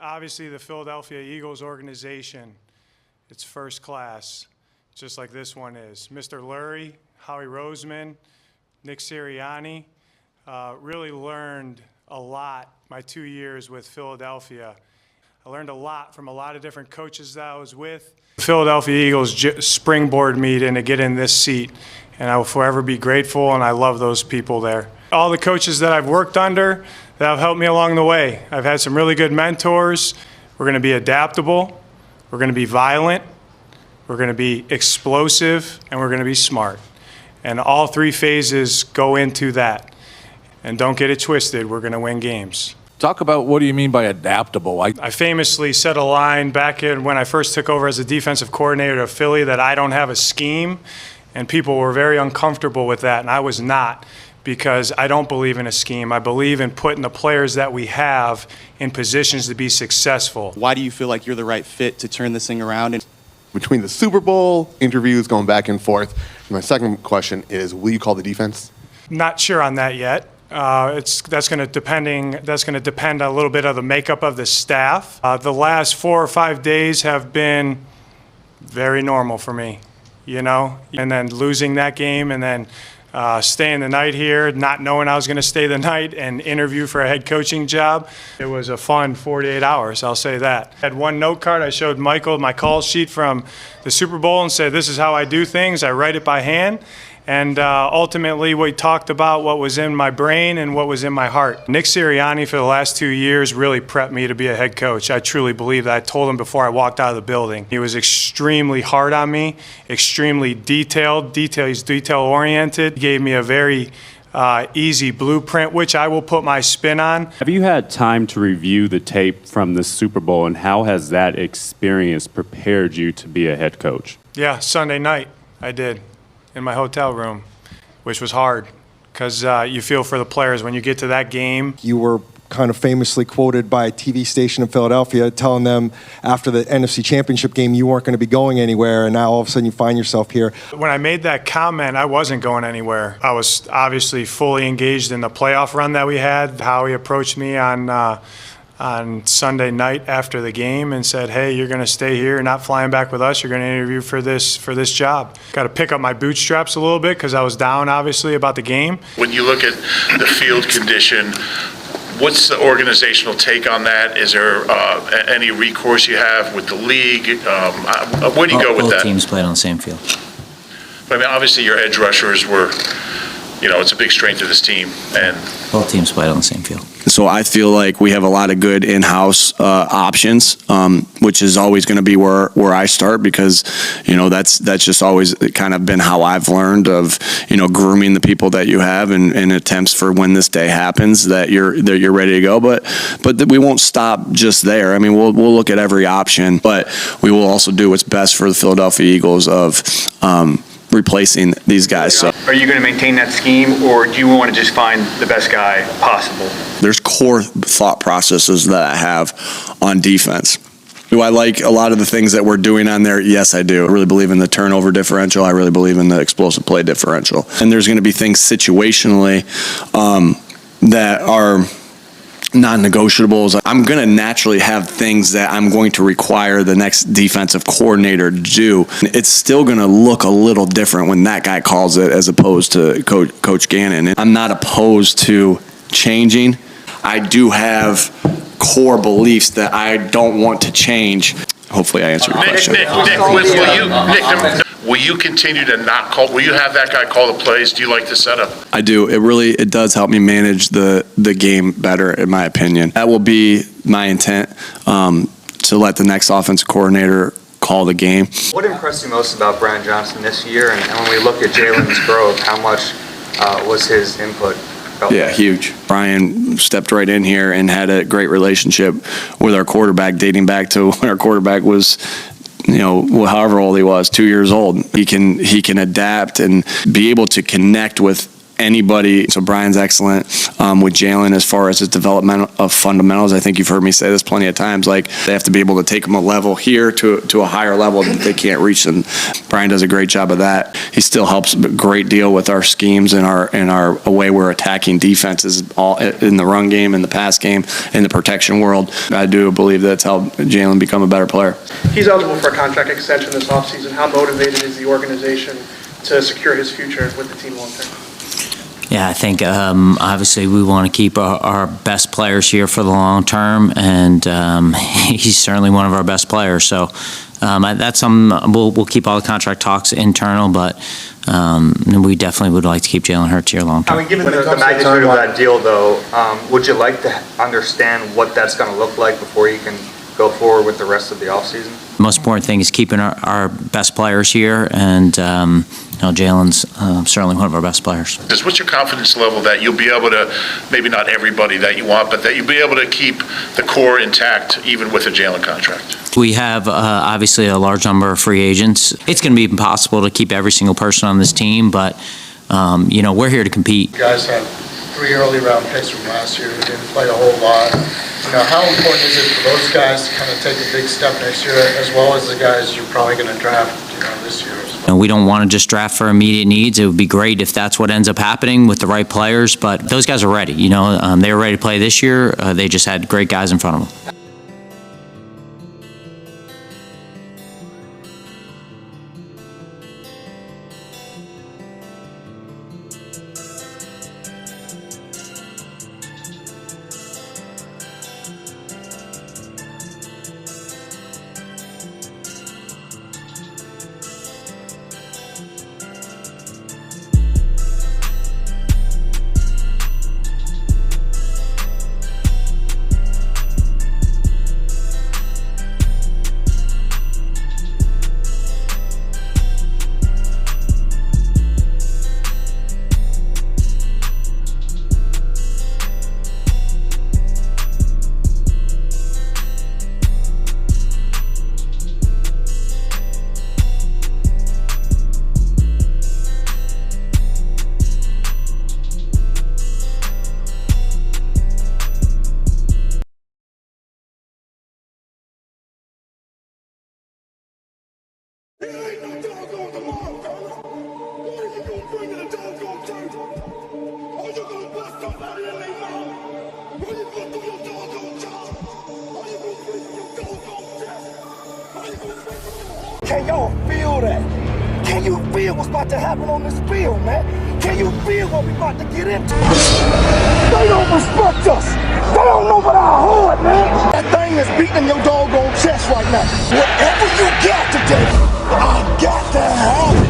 Obviously, the Philadelphia Eagles organization, it's first class, just like this one is. Mr. Lurie, Howie Roseman, Nick Sirianni, really learned a lot my 2 years with Philadelphia. I learned a lot from a lot of different coaches that I was with. The Philadelphia Eagles springboard me to get in this seat, and I will forever be grateful, and I love those people there. All the coaches that I've worked under that have helped me along the way. I've had some really good mentors. We're going to be adaptable. We're going to be violent. We're going to be explosive, and we're going to be smart. And all three phases go into that. And don't get it twisted, we're going to win games. Talk about what do you mean by adaptable? I famously said a line back in when I first took over as a defensive coordinator of Philly that I don't have a scheme, and people were very uncomfortable with that, and I was not, because I don't believe in a scheme. I believe in putting the players that we have in positions to be successful. Why do you feel like you're the right fit to turn this thing around? Between the Super Bowl interviews going back and forth, my second question is, will you call the defense? Not sure on that yet. That's going to depend a little bit on the makeup of the staff. The last 4 or 5 days have been very normal for me, you know. And then losing that game, and then staying the night here, not knowing I was going to stay the night and interview for a head coaching job. It was a fun 48 hours, I'll say that. I had one note card. I showed Michael my call sheet from the Super Bowl and said, this is how I do things. I write it by hand. And ultimately, we talked about what was in my brain and what was in my heart. Nick Sirianni, for the last 2 years, really prepped me to be a head coach. I truly believe that. I told him before I walked out of the building. He was extremely hard on me, extremely detailed. He's detail-oriented. He gave me a very easy blueprint, which I will put my spin on. Have you had time to review the tape from the Super Bowl, and how has that experience prepared you to be a head coach? Yeah, Sunday night I did. In my hotel room, which was hard because you feel for the players when you get to that game. You were kind of famously quoted by a TV station in Philadelphia telling them after the NFC Championship game you weren't going to be going anywhere, and now all of a sudden you find yourself here. When I made that comment, I wasn't going anywhere. I was obviously fully engaged in the playoff run that we had. Howie approached me on Sunday night after the game and said, hey, you're going to stay here, you're not flying back with us, you're going to interview for this job. Got to pick up my bootstraps a little bit because I was down, obviously, about the game. When you look at the field condition, what's the organizational take on that? Is there any recourse you have with the league? Where do you go with that? Both teams played on the same field. I mean, obviously your edge rushers were, it's a big strength of this team. And both teams played on the same field. So I feel like we have a lot of good in-house options, which is always going to be where I start, because that's just always kind of been how I've learned of grooming the people that you have in attempts for when this day happens that you're ready to go. But we won't stop just there. I mean, we'll look at every option, but we will also do what's best for the Philadelphia Eagles of replacing these guys. So, are you going to maintain that scheme, or do you want to just find the best guy possible? There's core thought processes that I have on defense. Do I like a lot of the things that we're doing on there? Yes, I do. I really believe in the turnover differential. I really believe in the explosive play differential. And there's going to be things situationally that are non-negotiables. I'm going to naturally have things that I'm going to require the next defensive coordinator to do. It's still going to look a little different when that guy calls it as opposed to Coach Gannon. And I'm not opposed to changing. I do have core beliefs that I don't want to change. Hopefully I answered your question. Nick, will you continue to not call? Will you have that guy call the plays? Do you like the setup? I do. It does help me manage the game better, in my opinion. That will be my intent, to let the next offensive coordinator call the game. What impressed you most about Brian Johnson this year? And when we look at Jalen's growth, how much was his input? Yeah, huge. Brian stepped right in here and had a great relationship with our quarterback, dating back to when our quarterback was, however old he was, 2 years old. He can adapt and be able to connect with anybody. So Brian's excellent with Jalen as far as his development of fundamentals. I think you've heard me say this plenty of times. Like, they have to be able to take them a level here to a higher level that they can't reach. And Brian does a great job of that. He still helps a great deal with our schemes and our way we're attacking defenses, all in the run game, in the pass game, in the protection world. I do believe that's helped Jalen become a better player. He's eligible for a contract extension this offseason. How motivated is the organization to secure his future with the team long term? Yeah, I think obviously we want to keep our best players here for the long term, and he's certainly one of our best players. So that's something we'll keep all the contract talks internal, but we definitely would like to keep Jalen Hurts here long term. I mean, given the magnitude of that deal, though, would you like to understand what that's going to look like before you can go forward with the rest of the offseason? The most important thing is keeping our best players here, and Jalen's certainly one of our best players. What's your confidence level that you'll be able to, maybe not everybody that you want, but that you'll be able to keep the core intact even with a Jalen contract? We have obviously a large number of free agents. It's going to be impossible to keep every single person on this team, but we're here to compete. You guys had 3 early round picks from last year who didn't play a whole lot. How important is it for those guys to kind of take a big step next year, as well as the guys you're probably going to draft this year as well? We don't want to just draft for immediate needs. It would be great if that's what ends up happening with the right players, but those guys are ready. They were ready to play this year. They just had great guys in front of them. Can y'all feel that? Can you feel what's about to happen on this field, man? Can you feel what we about to get into? They don't respect us. They don't know about our heart, man. That thing is beating your doggone chest right now. Whatever you got today, I got to have it.